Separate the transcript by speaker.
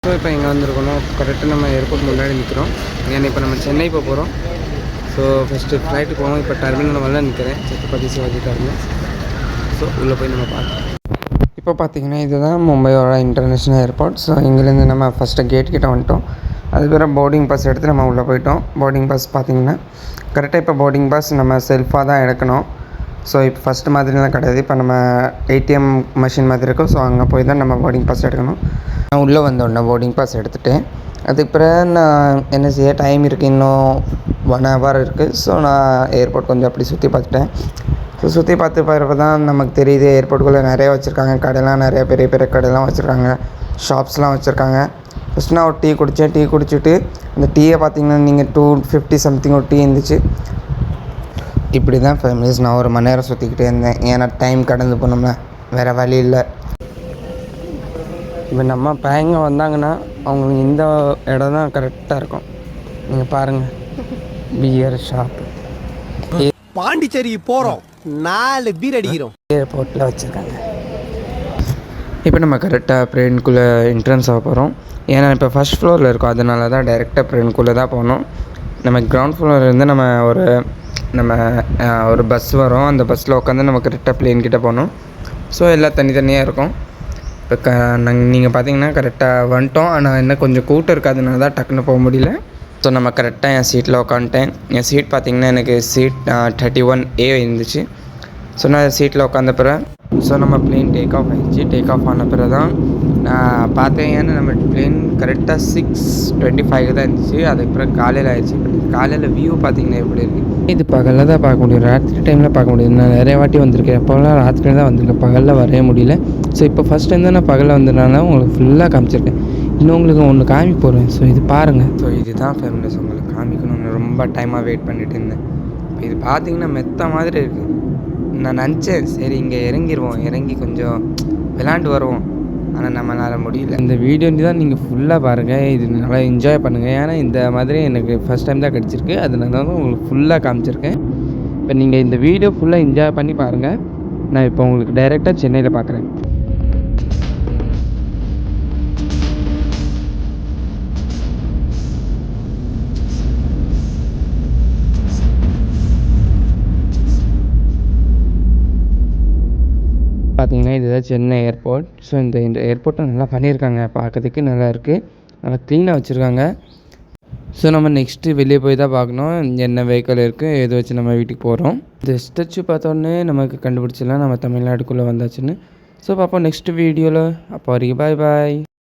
Speaker 1: So இப்போ எங்கே வந்திருக்கணும் கரெக்டாக நம்ம ஏர்போர்ட் முன்னாடி நிற்கிறோம். ஏன்னா இப்போ நம்ம சென்னை போகிறோம். ஸோ ஃபஸ்ட்டு ஃப்ளைட்டு போவோம். இப்போ டெர்மினல் மேலே நிற்கிறேன், சத்ரபதி சிவாஜி டெர்மினல். ஸோ உள்ளே போய் நம்ம பார்க்கலாம். இப்போ பார்த்தீங்கன்னா இதுதான் மும்பையோட இன்டர்நேஷ்னல் ஏர்போர்ட். ஸோ இங்கேருந்து நம்ம ஃபஸ்ட்டு கேட் கிட்டே வந்துட்டோம். அதுக்கப்புறம் போர்டிங் பாஸ் எடுத்து நம்ம உள்ளே போயிட்டோம். போர்டிங் பாஸ் பார்த்திங்கன்னா கரெக்டாக இப்போ போர்டிங் பாஸ் நம்ம செல்ஃபாக தான் எடுக்கணும். ஸோ இப்போ ஃபஸ்ட்டு மாதிரிலாம் கிடையாது. இப்போ நம்ம ஏடிஎம் மிஷின் மாதிரி இருக்கும். ஸோ அங்கே போய் தான் நம்ம போர்டிங் பாஸ் எடுக்கணும். நான் உள்ளே வந்தோடனே போர்டிங் பாஸ் எடுத்துகிட்டேன். அதுக்கு பிறகு நான் என்ன செய்ய டைம் இருக்குது, இன்னும் 1 hour இருக்குது. ஸோ நான் ஏர்போர்ட் கொஞ்சம் அப்படி சுற்றி பார்த்துட்டேன். ஸோ சுற்றி பார்த்து போகிறப்ப தான் நமக்கு தெரியுது ஏர்போர்ட்டுக்குள்ளே நிறையா வச்சுருக்காங்க. கடைலாம் நிறையா பெரிய பெரிய கடைலாம் வச்சுருக்காங்க, ஷாப்ஸ்லாம் வச்சுருக்காங்க. ஃபஸ்ட்டு நான் ஒரு டீ குடித்தேன். டீ குடிச்சிட்டு அந்த டீயை பார்த்திங்கன்னா நீங்கள் 250 சம்திங் ஒரு டீ இருந்துச்சு. இப்படி தான் ஃபேமிலிஸ் நான் 1 மணி நேரம் சுற்றிக்கிட்டே இருந்தேன். ஏன்னா டைம் கடந்து போனோம்னா வேறு வழி இல்லை. இப்போ நம்ம பையங்க வந்தாங்கன்னா அவங்களுக்கு இந்த இடம் தான் கரெக்டாக இருக்கும். நீங்கள் பாருங்கள், பியர் ஷாப்பு
Speaker 2: பாண்டிச்சேரி போகிறோம், 4 பீர் அடிக்கிறோம்.
Speaker 1: ஏர்போர்ட்டில் வச்சுருக்காங்க. இப்போ நம்ம கரெக்டாக ப்ளேனுக்குள்ளே என்ட்ரன்ஸ் ஆக போகிறோம். ஏன்னா இப்போ ஃபஸ்ட் ஃப்ளோரில் இருக்கும், அதனால தான் டைரெக்டாக ப்ளேனுக்குள்ளே தான் போகணும். நம்ம கிரவுண்ட் ஃப்ளோர்லேருந்து நம்ம ஒரு பஸ் வரும். அந்த பஸ்ஸில் உட்காந்து நம்ம கரெக்டாக ப்ளேன் கிட்டே போகணும். ஸோ எல்லாம் தனித்தனியாக இருக்கும். இப்போ நீங்கள் பார்த்தீங்கன்னா கரெக்டாக வந்துட்டோம். ஆனால் என்ன கொஞ்சம் கூட்டம் இருக்காதுனால தான் டக்குன்னு போக முடியல. ஸோ நம்ம கரெக்டாக என் சீட்டில் உட்காந்துட்டேன். என் சீட் பார்த்திங்கன்னா எனக்கு சீட் 31A இருந்துச்சு. ஸோ நான் சீட்டில் உட்காந்த பிறகு ஸோ நம்ம ப்ளேன் டேக் ஆஃப் ஆகிடுச்சு. டேக் ஆஃப் ஆன பிறகு தான் நான் பார்த்தேன். ஏன்னா நம்ம ப்ளேன் கரெக்டாக 6:25 தான் இருந்துச்சு. அதுக்கு பிறகு காலையில் ஆகிடுச்சு. காலையில் வியூ பார்த்திங்கன்னா எப்படி இருக்குது. இது பகலில் தான் பார்க்க முடியும், ராத்திரி டைமில் பார்க்க முடியும். நான் நிறைய வாட்டி வந்திருக்கேன், எப்போலாம் ராத்திரியில் தான் வந்திருக்கேன், பகலில் வரைய முடியல. ஸோ இப்போ ஃபஸ்ட் டைம் தான் நான் பகலில் வந்ததுனால உங்களுக்கு ஃபுல்லாக காமிச்சிருக்கேன். இன்னும் உங்களுக்கு ஒன்று காமிக்க போகிறேன். ஸோ இது பாருங்கள். ஸோ இதுதான் ஃபேமிலிஸ் உங்களுக்கு காமிக்கணும்னு ரொம்ப டைமாக வெயிட் பண்ணிட்டு இருந்தேன். இப்போ இது பார்த்திங்கன்னா மெத்த மாதிரி இருக்குது. நான் நினச்சேன் சரி இங்கே இறங்கி கொஞ்சம் விளாண்டு வருவோம். ஆனால் நம்மளால் முடியல. இந்த வீடியோ தான் நீங்கள் ஃபுல்லாக பாருங்கள். இது நல்லா என்ஜாய் பண்ணுங்கள். ஏன்னா இந்த மாதிரி எனக்கு ஃபஸ்ட் டைம் தான் கிடச்சிருக்கு, அதனால தான் உங்களுக்கு ஃபுல்லாக காமிச்சிருக்கேன். இப்போ நீங்கள் இந்த வீடியோ ஃபுல்லாக என்ஜாய் பண்ணி பாருங்கள். நான் இப்போ உங்களுக்கு டைரெக்டாக சென்னையில் பார்க்குறேன். பார்த்தீங்கன்னா இதுதான் சென்னை ஏர்போர்ட். ஸோ இந்த ஏர்போர்ட்டை நல்லா பண்ணியிருக்காங்க, பார்க்கறதுக்கு நல்லா இருக்குது, நல்லா க்ளீனாக வச்சுருக்காங்க. ஸோ நம்ம நெக்ஸ்ட்டு வெளியே போய் தான் பார்க்கணும் என்ன வெஹிக்கிள் இருக்குது, எது வச்சு நம்ம வீட்டுக்கு போகிறோம். இந்த ஸ்டெச்சு பார்த்தோன்னே நமக்கு கண்டுபிடிச்சிடலாம் நம்ம தமிழ்நாட்டுக்குள்ளே வந்தாச்சுன்னு. ஸோ பார்ப்போம் நெக்ஸ்ட் வீடியோவில். அப்போ வரைக்கும் பாய்.